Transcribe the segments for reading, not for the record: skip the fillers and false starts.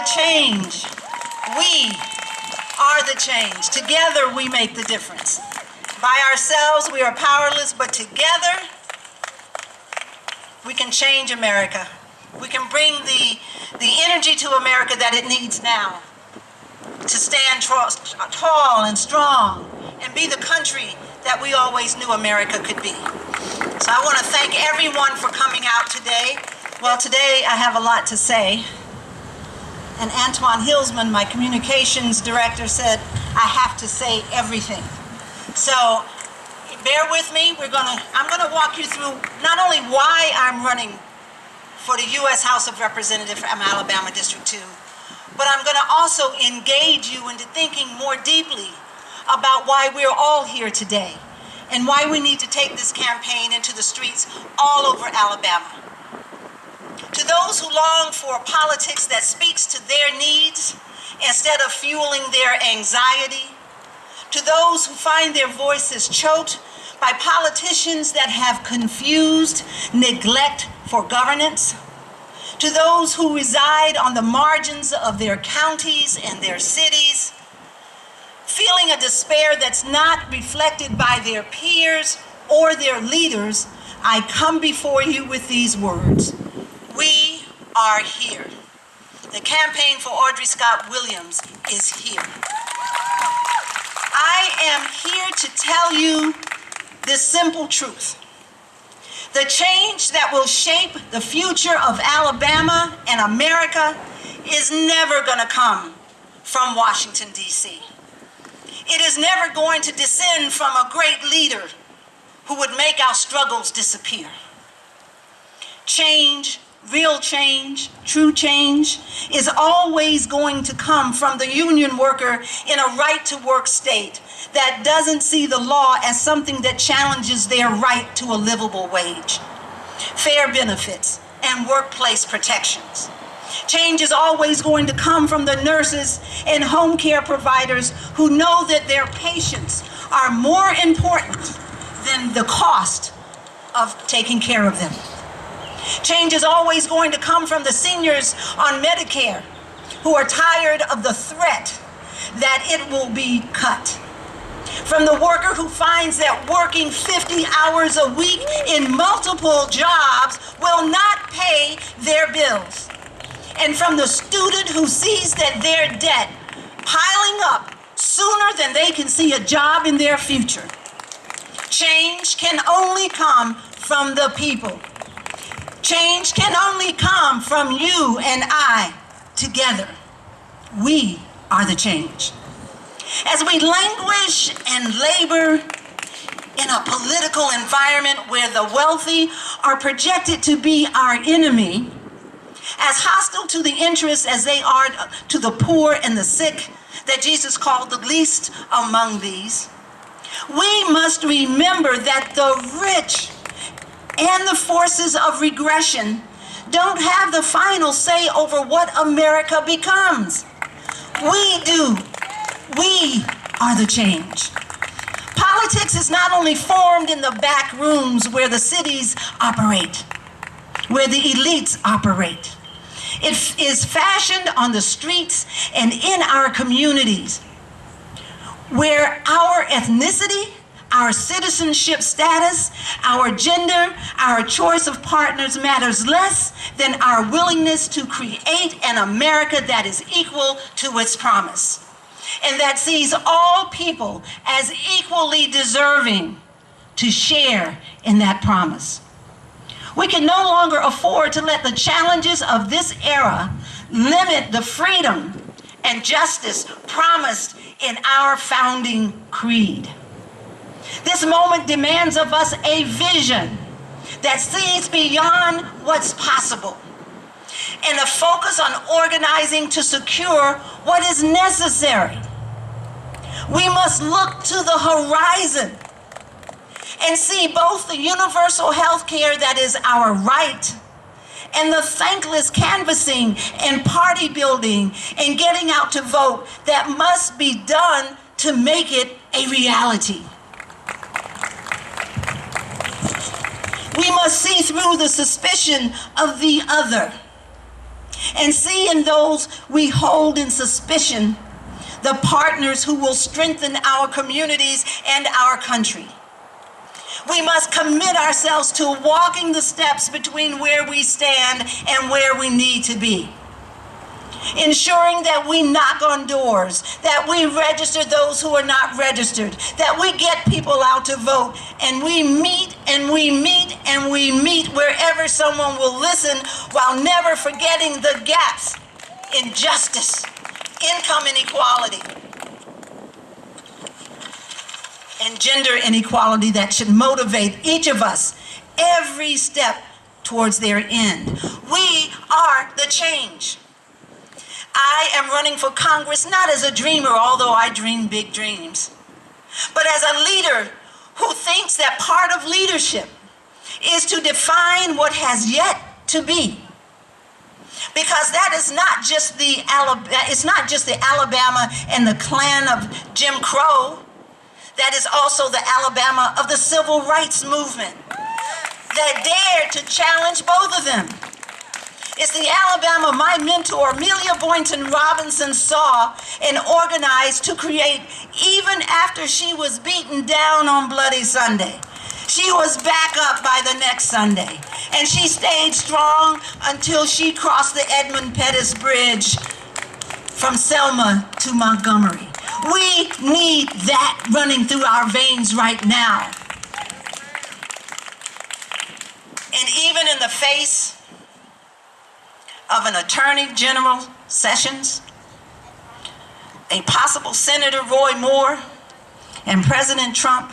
the change. We are the change. Together we make the difference. By ourselves we are powerless, but together we can change America. We can bring the energy to America that it needs now to stand tall and strong and be the country that we always knew America could be. So I want to thank everyone for coming out today. Well, today I have a lot to say. And Antoine Hilsman, my communications director, said I have to say everything. So bear with me. I'm going to walk you through not only why I'm running for the U.S. House of Representatives from Alabama District 2, but I'm going to also engage you into thinking more deeply about why we're all here today and why we need to take this campaign into the streets all over Alabama. To those who long for politics that speaks to their needs instead of fueling their anxiety, to those who find their voices choked by politicians that have confused neglect for governance, to those who reside on the margins of their counties and their cities, feeling a despair that's not reflected by their peers or their leaders, I come before you with these words. We are here. The campaign for Audri Scott Williams is here. I am here to tell you this simple truth. The change that will shape the future of Alabama and America is never going to come from Washington, D.C. It is never going to descend from a great leader who would make our struggles disappear. Change, real change, true change, is always going to come from the union worker in a right-to-work state that doesn't see the law as something that challenges their right to a livable wage, fair benefits, and workplace protections. Change is always going to come from the nurses and home care providers who know that their patients are more important than the cost of taking care of them. Change is always going to come from the seniors on Medicare who are tired of the threat that it will be cut. From the worker who finds that working 50 hours a week in multiple jobs will not pay their bills. And from the student who sees that their debt piling up sooner than they can see a job in their future. Change can only come from the people. Change can only come from you and I together. We are the change. As we languish and labor in a political environment where the wealthy are projected to be our enemy, as hostile to the interests as they are to the poor and the sick that Jesus called the least among these, we must remember that the rich and the forces of regression don't have the final say over what America becomes. We do. We are the change. Politics is not only formed in the back rooms where the cities operate, where the elites operate. It is fashioned on the streets and in our communities, where our ethnicity, our citizenship status, our gender, our choice of partners matters less than our willingness to create an America that is equal to its promise, and that sees all people as equally deserving to share in that promise. We can no longer afford to let the challenges of this era limit the freedom and justice promised in our founding creed. This moment demands of us a vision that sees beyond what's possible and a focus on organizing to secure what is necessary. We must look to the horizon and see both the universal health care that is our right and the thankless canvassing and party building and getting out to vote that must be done to make it a reality. We must see through the suspicion of the other and see in those we hold in suspicion the partners who will strengthen our communities and our country. We must commit ourselves to walking the steps between where we stand and where we need to be. Ensuring that we knock on doors, that we register those who are not registered, that we get people out to vote, and we meet and we meet and we meet wherever someone will listen, while never forgetting the gaps in justice, income inequality, and gender inequality that should motivate each of us every step towards their end. We are the change. I am running for Congress not as a dreamer, although I dream big dreams, but as a leader who thinks that part of leadership is to define what has yet to be. Because that is not just the Alabama and the Klan of Jim Crow. That is also the Alabama of the Civil Rights Movement that dared to challenge both of them. It's the Alabama my mentor, Amelia Boynton Robinson, saw and organized to create even after she was beaten down on Bloody Sunday. She was back up by the next Sunday, and she stayed strong until she crossed the Edmund Pettus Bridge from Selma to Montgomery. We need that running through our veins right now. And even in the face of an Attorney General Sessions, a possible Senator Roy Moore, and President Trump,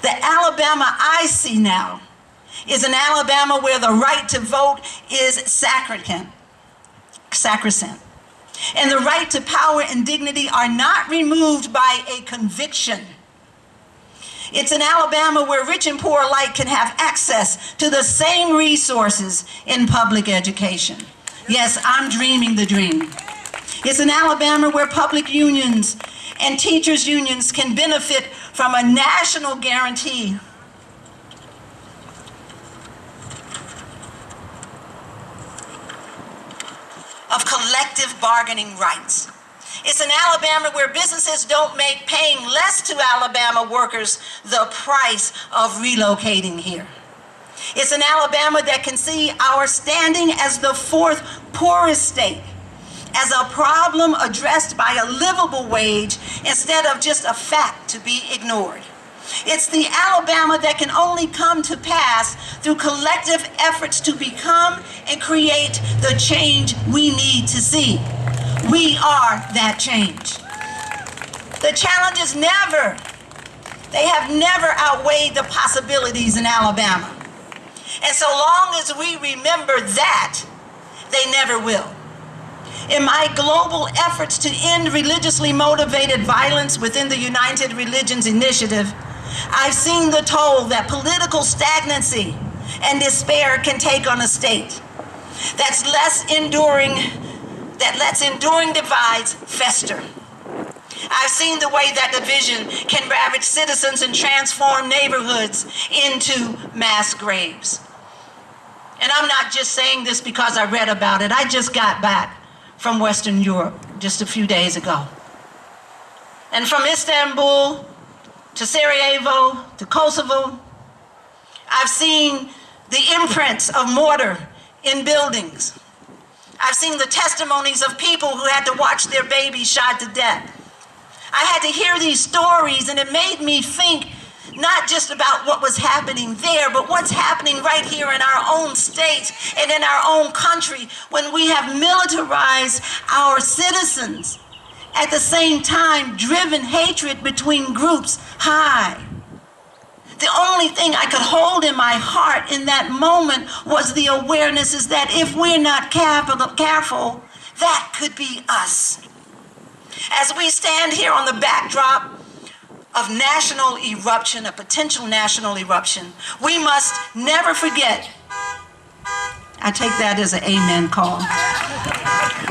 the Alabama I see now is an Alabama where the right to vote is sacrosanct. And the right to power and dignity are not removed by a conviction. It's an Alabama where rich and poor alike can have access to the same resources in public education. Yes, I'm dreaming the dream. It's an Alabama where public unions and teachers' unions can benefit from a national guarantee of collective bargaining rights. It's an Alabama where businesses don't make paying less to Alabama workers the price of relocating here. It's an Alabama that can see our standing as the fourth poorest state as a problem addressed by a livable wage instead of just a fact to be ignored. It's the Alabama that can only come to pass through collective efforts to become and create the change we need to see. We are that change. The challenges they have never outweighed the possibilities in Alabama. And so long as we remember that, they never will. In my global efforts to end religiously motivated violence within the United Religions Initiative, I've seen the toll that political stagnancy and despair can take on a state that lets enduring divides fester. I've seen the way that division can ravage citizens and transform neighborhoods into mass graves. And I'm not just saying this because I read about it. I just got back from Western Europe just a few days ago. And from Istanbul to Sarajevo to Kosovo, I've seen the imprints of mortar in buildings. I've seen the testimonies of people who had to watch their babies shot to death. I had to hear these stories, and it made me think not just about what was happening there, but what's happening right here in our own states and in our own country when we have militarized our citizens, at the same time driven hatred between groups high. The only thing I could hold in my heart in that moment was the awareness is that if we're not careful, that could be us. As we stand here on the backdrop of national eruption, a potential national eruption, we must never forget, I take that as an amen call.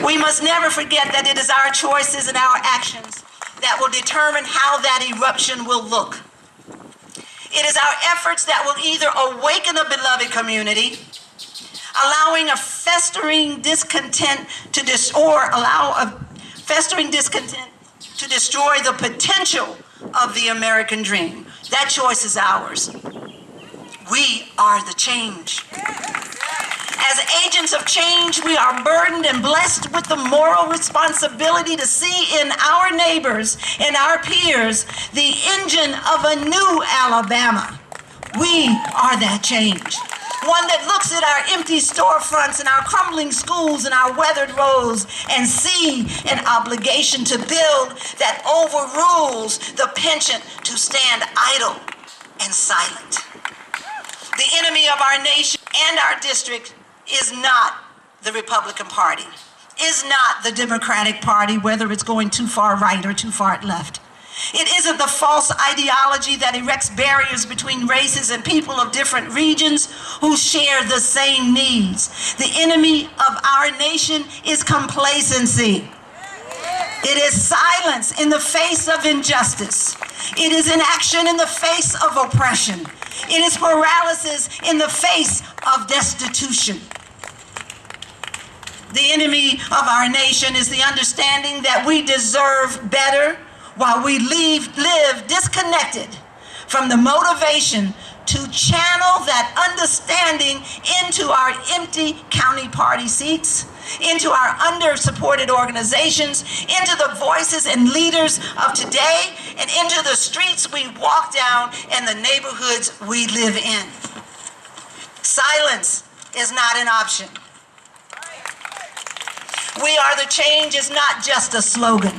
We must never forget that it is our choices and our actions that will determine how that eruption will look. It is our efforts that will either awaken a beloved community, allowing a festering discontent to destroy the potential of the American dream. That choice is ours. We are the change. As agents of change, we are burdened and blessed with the moral responsibility to see in our neighbors and our peers the engine of a new Alabama. We are that change. One that looks at our empty storefronts and our crumbling schools and our weathered roads and see an obligation to build that overrules the penchant to stand idle and silent. The enemy of our nation and our district is not the Republican Party, is not the Democratic Party, whether it's going too far right or too far left. It isn't the false ideology that erects barriers between races and people of different regions who share the same needs. The enemy of our nation is complacency. It is silence in the face of injustice. It is inaction in the face of oppression. It is paralysis in the face of destitution. The enemy of our nation is the understanding that we deserve better while we live disconnected from the motivation to channel that understanding into our empty county party seats, into our under-supported organizations, into the voices and leaders of today, and into the streets we walk down and the neighborhoods we live in. Silence is not an option. We are the change is not just a slogan.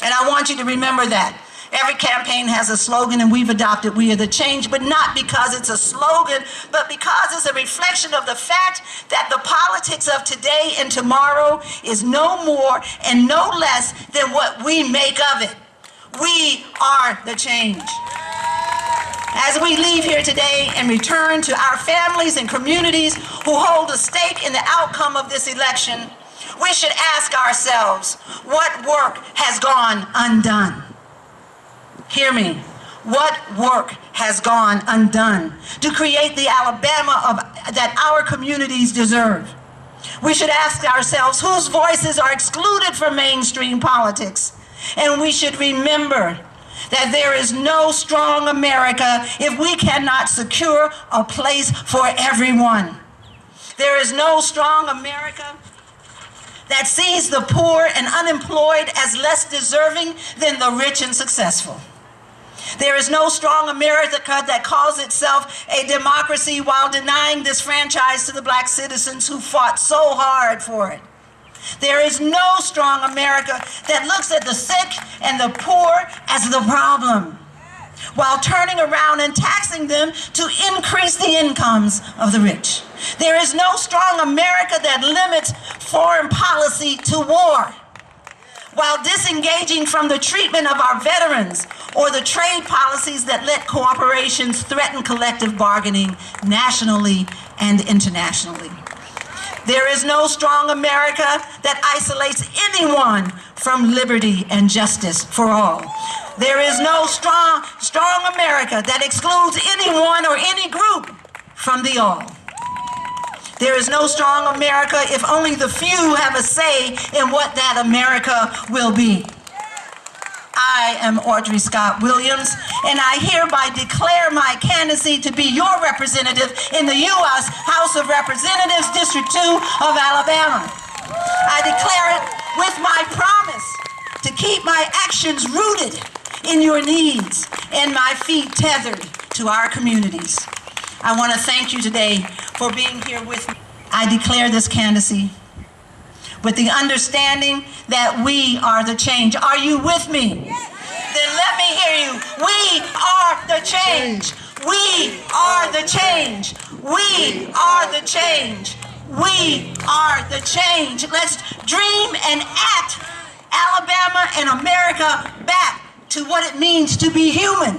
And I want you to remember that. Every campaign has a slogan, and we've adopted "We are the change," but not because it's a slogan, but because it's a reflection of the fact that the politics of today and tomorrow is no more and no less than what we make of it. We are the change. As we leave here today and return to our families and communities who hold a stake in the outcome of this election, we should ask ourselves, what work has gone undone? Hear me. What work has gone undone to create the Alabama that our communities deserve? We should ask ourselves whose voices are excluded from mainstream politics. And we should remember that there is no strong America if we cannot secure a place for everyone. There is no strong America that sees the poor and unemployed as less deserving than the rich and successful. There is no strong America that calls itself a democracy while denying this franchise to the black citizens who fought so hard for it. There is no strong America that looks at the sick and the poor as the problem, while turning around and taxing them to increase the incomes of the rich. There is no strong America that limits foreign policy to war, while disengaging from the treatment of our veterans or the trade policies that let corporations threaten collective bargaining nationally and internationally. There is no strong America that isolates anyone from liberty and justice for all. There is no strong America that excludes anyone or any group from the all. There is no strong America if only the few have a say in what that America will be. I am Audri Scott Williams, and I hereby declare my candidacy to be your representative in the U.S. House of Representatives, District 2 of Alabama. I declare it with my promise to keep my actions rooted in your needs and my feet tethered to our communities. I want to thank you today for being here with me. I declare this candidacy with the understanding that we are the change. Are you with me? Then let me hear you. We are the change. We are the change. We are the change. We are the change. Let's dream and act Alabama and America back to what it means to be human,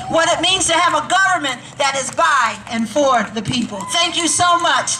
what it means to have a government that is by and for the people. Thank you so much.